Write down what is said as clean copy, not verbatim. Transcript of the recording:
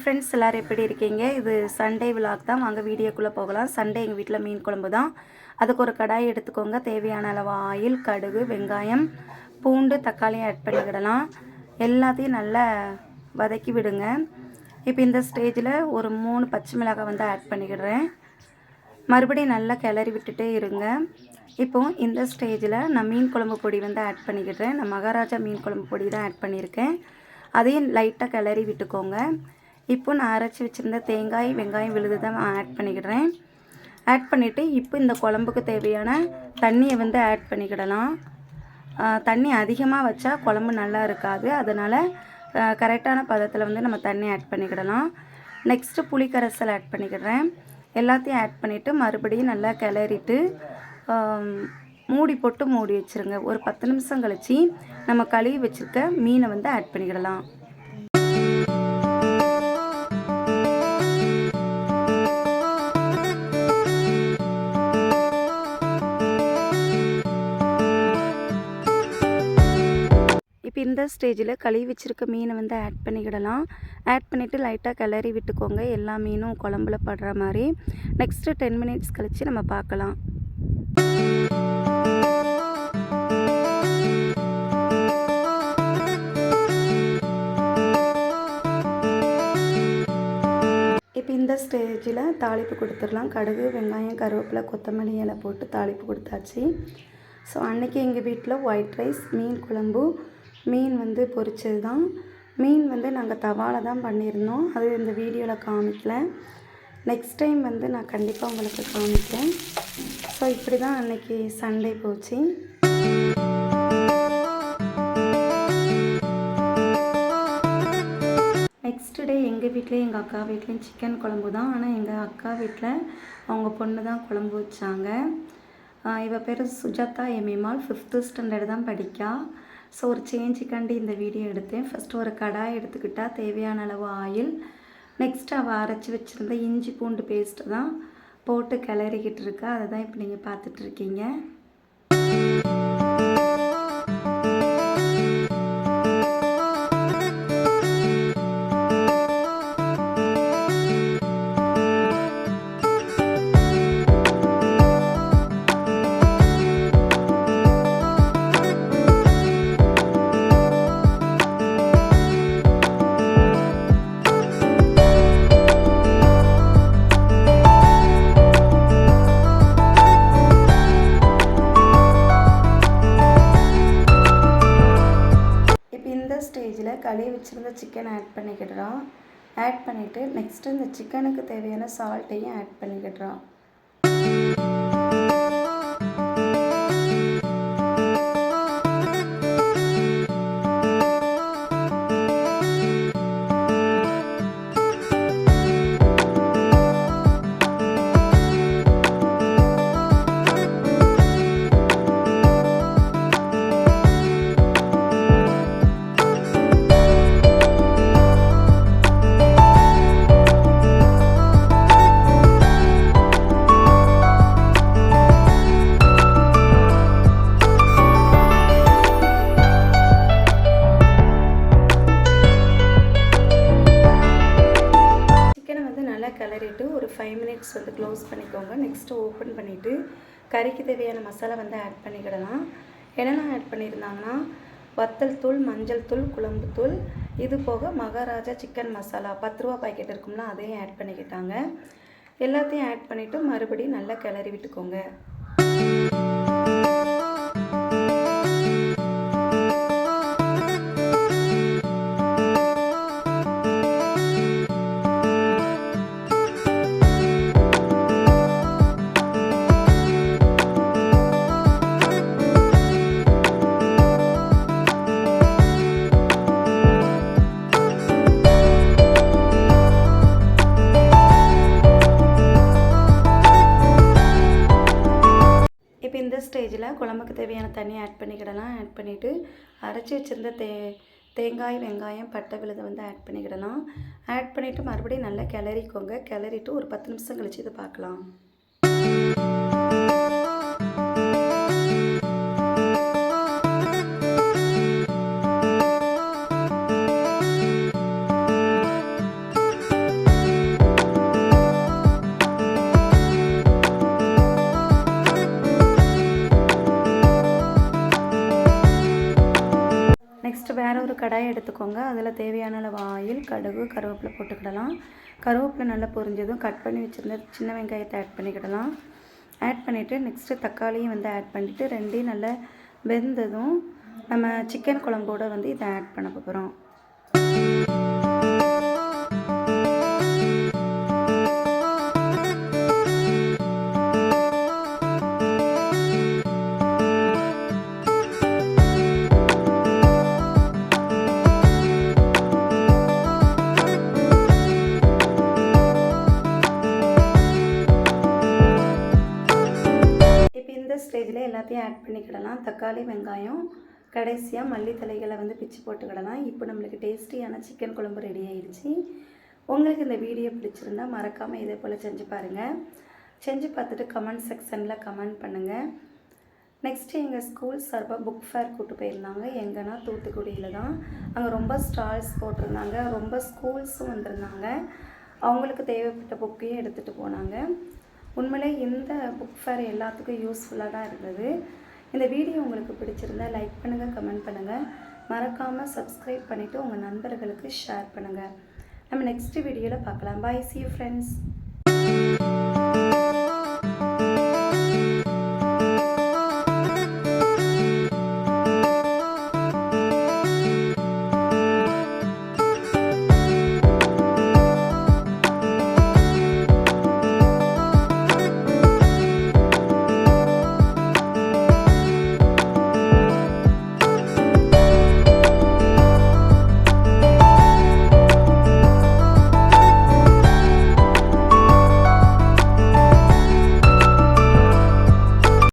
Friends, எல்லோரும் எப்படி இருக்கீங்க? இது சண்டே விலாக் தான். வாங்க வீடியோக்குள்ளே போகலாம். சண்டே எங்கள் வீட்டில் மீன் குழம்பு தான். அதுக்கு ஒரு கடாய் எடுத்துக்கோங்க. தேவையான அளவு ஆயில், கடுகு, வெங்காயம், பூண்டு, தக்காளியும் ஆட் பண்ணிக்கிடலாம். எல்லாத்தையும் நல்லா வதக்கி விடுங்க. இப்போ இந்த ஸ்டேஜில் ஒரு 3 பச்சை மிளகாய் வந்து ஆட் பண்ணிக்கிடுறேன். மறுபடியும் நல்லா கிளறி விட்டுட்டே இருங்க. இப்போது இந்த ஸ்டேஜில் நான் மீன் குழம்பு பொடி வந்து ஆட் பண்ணிக்கிடுறேன். நான் மகாராஜா மீன் குழம்பு பொடி தான் ஆட் பண்ணியிருக்கேன். அதையும் லைட்டாக கிளறி விட்டுக்கோங்க. இப்போ நான் அரைச்சி வச்சுருந்த தேங்காய், வெங்காயம் விழுது தான் ஆட் பண்ணிக்கிடுறேன். ஆட் பண்ணிவிட்டு இப்போ இந்த குழம்புக்கு தேவையான தண்ணியை வந்து ஆட் பண்ணிக்கிடலாம். தண்ணி அதிகமாக வச்சா குழம்பு நல்லா இருக்காது. அதனால் கரெக்டான பதத்தில் வந்து நம்ம தண்ணி ஆட் பண்ணிக்கிடலாம். நெக்ஸ்ட்டு புளி கரைசல் ஆட் பண்ணிக்கிடுறேன். எல்லாத்தையும் ஆட் பண்ணிவிட்டு மறுபடியும் நல்லா கிளறிட்டு மூடி போட்டு மூடி வச்சுருங்க. ஒரு 10 நிமிஷம் கழித்து நம்ம கழுவி வச்சுருக்க மீனை வந்து ஆட் பண்ணிக்கிடலாம். இப்போ இந்த ஸ்டேஜில் கழுவி வச்சுருக்க மீனை வந்து ஆட் பண்ணிக்கிடலாம். ஆட் பண்ணிவிட்டு லைட்டாக கிளறி விட்டுக்கோங்க. எல்லா மீனும் குழம்புல படுற மாதிரி. நெக்ஸ்ட்டு 10 மினிட்ஸ் கழித்து நம்ம பார்க்கலாம். இப்போ இந்த ஸ்டேஜில் தாளிப்பு கொடுத்துடலாம். கடுகு, வெங்காயம், கருவேப்பிலை, கொத்தமல்லி இலை போட்டு தாளிப்பு கொடுத்தாச்சு. ஸோ அன்றைக்கி எங்கள் வீட்டில் ஒயிட் ரைஸ், மீன் குழம்பு, மீன் வந்து பொரிச்சது தான். மீன் வந்து நாங்கள் தவாவில் தான் பண்ணியிருந்தோம். அது இந்த வீடியோவில் காமிக்கல. நெக்ஸ்ட் டைம் வந்து நான் கண்டிப்பாக உங்களுக்கு காமிக்கிறேன். ஸோ இப்படி தான் அன்றைக்கி சண்டே போச்சு. நெக்ஸ்ட் டே எங்கள் வீட்லேயும் எங்கள் அக்கா வீட்லேயும் சிக்கன் குழம்பு தான். ஆனால் எங்கள் அக்கா வீட்டில் அவங்க பொண்ணு தான் குழம்பு வச்சாங்க. இவ பேர் சுஜாதா எம்எம்ஆல், 5th ஸ்டாண்டர்டு தான் படிக்கா. ஸோ ஒரு சேஞ்சுக்காண்டி இந்த வீடியோ எடுத்தேன். ஃபஸ்ட்டு ஒரு கடாய் எடுத்துக்கிட்டால் தேவையான அளவு ஆயில். நெக்ஸ்ட் அவள் அரைச்சி வச்சுருந்த இஞ்சி பூண்டு பேஸ்ட்டு தான் போட்டு கிளறிக்கிட்டு இருக்கா. அதை தான் இப்போ நீங்கள் பார்த்துட்ருக்கீங்க. ஸ்டேஜில் கழுவி வச்சுருந்த சிக்கன் ஆட் பண்ணிக்கிடுறோம். ஆட் பண்ணிவிட்டு நெக்ஸ்ட்டு இந்த சிக்கனுக்கு தேவையான சால்ட்டையும் ஆட் பண்ணிக்கிடுறோம். கிளறிட்டு ஒரு 5 மினிட்ஸ் வந்து க்ளோஸ் பண்ணிக்கோங்க. நெக்ஸ்ட்டு ஓப்பன் பண்ணிவிட்டு கறிக்கு தேவையான மசாலா வந்து ஆட் பண்ணிக்கிடலாம். என்னெல்லாம் ஆட் பண்ணியிருந்தாங்கன்னா வத்தல் தூள், மஞ்சள் தூள், குழம்பு தூள், இது போக மகாராஜா சிக்கன் மசாலா 10 ரூபா பாக்கெட் இருக்கும்ல, அதையும் ஆட் பண்ணிக்கிட்டாங்க. எல்லாத்தையும் ஆட் பண்ணிவிட்டு மறுபடியும் நல்லா கிளறி விட்டுக்கோங்க. இந்த ஸ்டேஜில் குழம்புக்கு தேவையான தண்ணி ஆட் பண்ணிக்கிடலாம். ஆட் பண்ணிவிட்டு அரைச்சி வச்சுருந்த தேங்காய், வெங்காயம், பட்டை விழுதை வந்து ஆட் பண்ணிக்கிடலாம். ஆட் பண்ணிவிட்டு மறுபடியும் நல்லா கிளறிக்கோங்க. கிளறிட்டு ஒரு 10 நிமிஷம் கழித்து இது பார்க்கலாம். நெக்ஸ்ட்டு வேறு ஒரு கடாயை எடுத்துக்கோங்க. அதில் தேவையான அளவு ஆயில், கடுகு, கருவேப்பிலை போட்டுக்கிடலாம். கருவேப்பிலை நல்லா பொரிஞ்சதும் கட் பண்ணி வச்சுருந்த சின்ன வெங்காயத்தை ஆட் பண்ணிக்கிடலாம். ஆட் பண்ணிவிட்டு நெக்ஸ்ட்டு தக்காளியும் வந்து ஆட் பண்ணிவிட்டு ரெண்டையும் நல்லா வெந்ததும் நம்ம சிக்கன் குழம்போட வந்து இதை ஆட் பண்ண போகிறோம். ஸ்டேஜில் எல்லாத்தையும் ஆட் பண்ணிக்கிடலாம். தக்காளி, வெங்காயம், கடைசியாக மல்லித்தலைகளை வந்து பிச்சு போட்டுக்கிடலாம். இப்போ நம்மளுக்கு டேஸ்டியான சிக்கன் குழம்பு ரெடி ஆகிடுச்சு. உங்களுக்கு இந்த வீடியோ பிடிச்சிருந்தா மறக்காமல் இதே போல் செஞ்சு பாருங்கள். செஞ்சு பார்த்துட்டு கமெண்ட் செக்ஷனில் கமெண்ட் பண்ணுங்கள். நெக்ஸ்ட்டு எங்கள் ஸ்கூல் சார்பாக புக் ஃபேர் கூப்பிட்டு போயிருந்தாங்க. எங்கன்னா தூத்துக்குடியில் தான். அங்கே ரொம்ப ஸ்டால்ஸ் போட்டிருந்தாங்க. ரொம்ப ஸ்கூல்ஸும் வந்திருந்தாங்க. அவங்களுக்கு தேவைப்பட்ட புக்கையும் எடுத்துகிட்டு போனாங்க. உண்மையிலே இந்த புக் ஃபேர் எல்லாத்துக்கும் யூஸ்ஃபுல்லாக தான் இருந்தது. இந்த வீடியோ உங்களுக்கு பிடிச்சிருந்தா லைக் பண்ணுங்கள், கமெண்ட் பண்ணுங்கள். மறக்காமல் சப்ஸ்கிரைப் பண்ணிவிட்டு உங்கள் நண்பர்களுக்கு ஷேர் பண்ணுங்கள். நம்ம நெக்ஸ்ட் வீடியோவில் பார்க்கலாம். பாய், see you friends.